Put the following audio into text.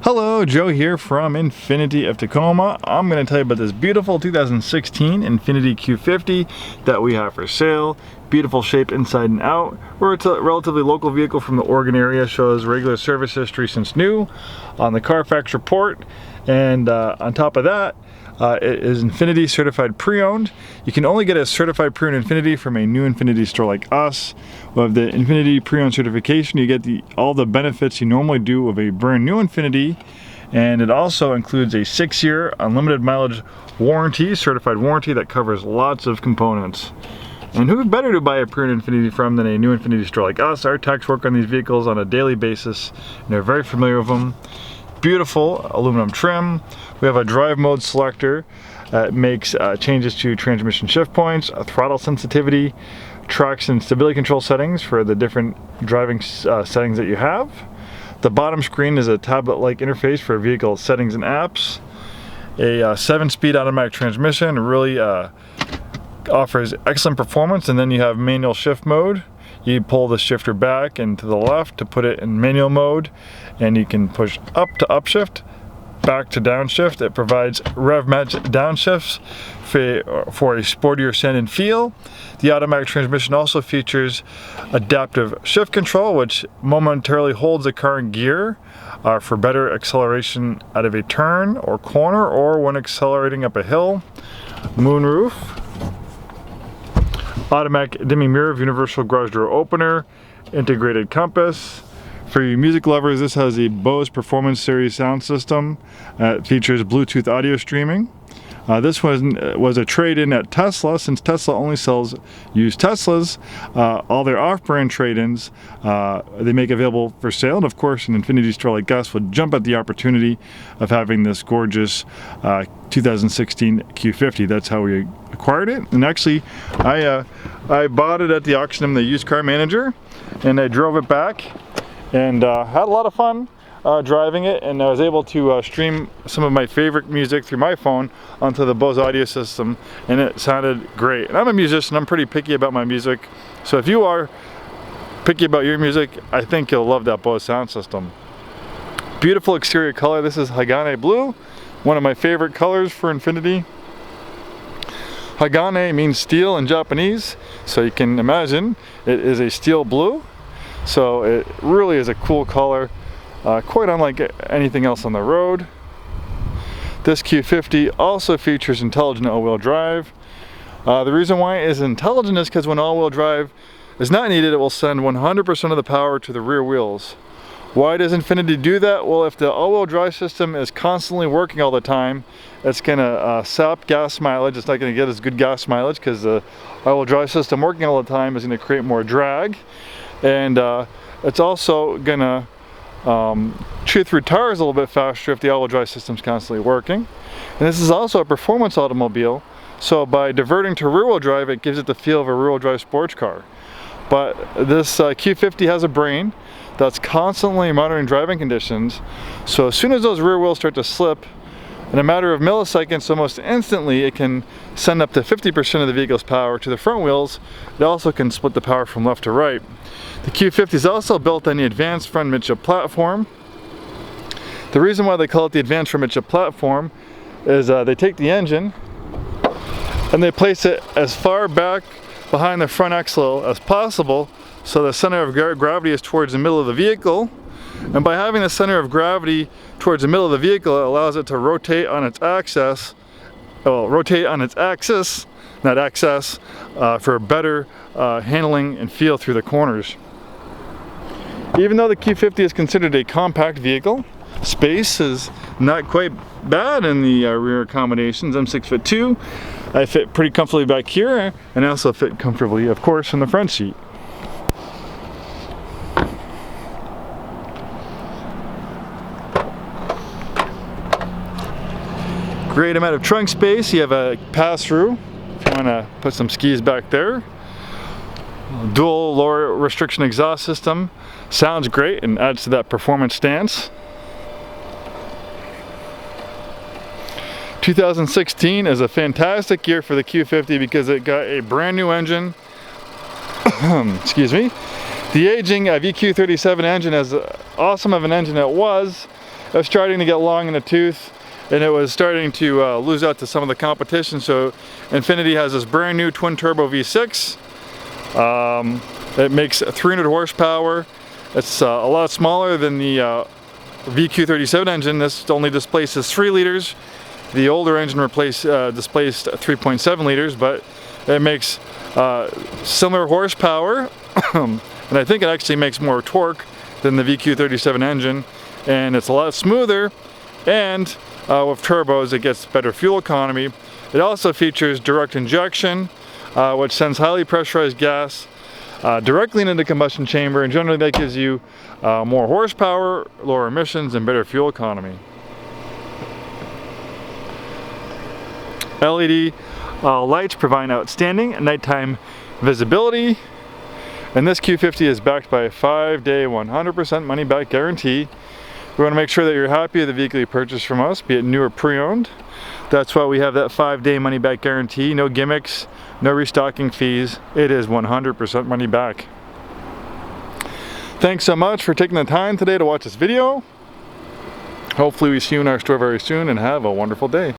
Hello, Joe here from INFINITI of Tacoma. I'm going to tell you about this beautiful 2016 INFINITI Q50 that we have for sale. Beautiful shape inside and out. It's a relatively local vehicle from the Oregon area. Shows regular service history since new on the Carfax report. And on top of that, it is INFINITI certified pre-owned. You can only get a certified pre-owned INFINITI from a new INFINITI store like us. With the INFINITI pre-owned certification, you get all the benefits you normally do of a brand new INFINITI, and it also includes a 6-year unlimited mileage warranty, certified warranty that covers lots of components. And who better to buy a pre-owned INFINITI from than a new INFINITI store like us? Our techs work on these vehicles on a daily basis, and they're very familiar with them. Beautiful aluminum trim. We have a drive mode selector that makes changes to transmission shift points, a throttle sensitivity, traction and stability control settings for the different driving settings that you have. The bottom screen is a tablet-like interface for vehicle settings and apps. A 7-speed automatic transmission really offers excellent performance, and then you have manual shift mode. You pull the shifter back and to the left to put it in manual mode, and you can push up to upshift, back to downshift. It provides rev match downshifts for a sportier sound and feel. The automatic transmission also features adaptive shift control, which momentarily holds the car in gear for better acceleration out of a turn or corner, or when accelerating up a hill. Moonroof. Automatic dimming mirror, universal garage door opener, integrated compass. For you music lovers, this has a Bose Performance Series sound system. It features Bluetooth audio streaming. This one was a trade-in at Tesla. Since Tesla only sells used Teslas, all their off-brand trade-ins they make available for sale. And of course, an INFINITI store like us would jump at the opportunity of having this gorgeous 2016 Q50. That's how we acquired it. And actually, I bought it at the auction in the used car manager, and I drove it back and had a lot of fun driving it, and I was able to stream some of my favorite music through my phone onto the Bose audio system, and it sounded great. And I'm a musician, I'm pretty picky about my music, so if you are picky about your music, I think you'll love that Bose sound system. Beautiful exterior color. This is Hagane blue, one of my favorite colors for INFINITI. Hagane means steel in Japanese, so you can imagine it is a steel blue. So it really is a cool color, quite unlike anything else on the road. This Q50 also features intelligent all-wheel drive. The reason why it is intelligent is because when all-wheel drive is not needed, it will send 100% of the power to the rear wheels. Why does INFINITI do that? Well, if the all-wheel drive system is constantly working all the time, it's going to sap gas mileage. It's not going to get as good gas mileage because the all-wheel drive system working all the time is going to create more drag. And it's also gonna chew through tires a little bit faster if the all-wheel drive system's constantly working. And this is also a performance automobile, so by diverting to rear-wheel drive, it gives it the feel of a rear-wheel drive sports car. But this Q50 has a brain that's constantly monitoring driving conditions, so as soon as those rear wheels start to slip, in a matter of milliseconds, almost instantly, it can send up to 50% of the vehicle's power to the front wheels. It also can split the power from left to right. The Q50 is also built on the advanced front midship platform. The reason why they call it the advanced front midship platform is they take the engine and they place it as far back behind the front axle as possible, so the center of gravity is towards the middle of the vehicle. And by having the center of gravity towards the middle of the vehicle, it allows it to rotate on its axis, not axis, for better handling and feel through the corners. Even though the Q50 is considered a compact vehicle, space is not quite bad in the rear accommodations. I'm 6'2". I fit pretty comfortably back here, and I also fit comfortably, of course, in the front seat. Great amount of trunk space. You have a pass-through if you want to put some skis back there. Dual lower restriction exhaust system. Sounds great and adds to that performance stance. 2016 is a fantastic year for the Q50 because it got a brand new engine. Excuse me. The aging VQ37 engine, as awesome of an engine it was, it was starting to get long in the tooth, and it was starting to lose out to some of the competition. So INFINITI has this brand new twin turbo V6. It makes 300 horsepower. It's a lot smaller than the VQ37 engine. This only displaces 3 liters. The older engine displaced 3.7 liters, but it makes similar horsepower, and I think it actually makes more torque than the VQ37 engine, and it's a lot smoother, and with turbos it gets better fuel economy. It also features direct injection, which sends highly pressurized gas directly into the combustion chamber, and generally that gives you more horsepower, lower emissions, and better fuel economy. LED lights provide outstanding nighttime visibility, and this Q50 is backed by a 5-day 100% money back guarantee. We want to make sure that you're happy with the vehicle you purchased from us, be it new or pre-owned. That's why we have that 5-day money back guarantee. No gimmicks, no restocking fees. It is 100% money back. Thanks so much for taking the time today to watch this video. Hopefully we see you in our store very soon, and have a wonderful day.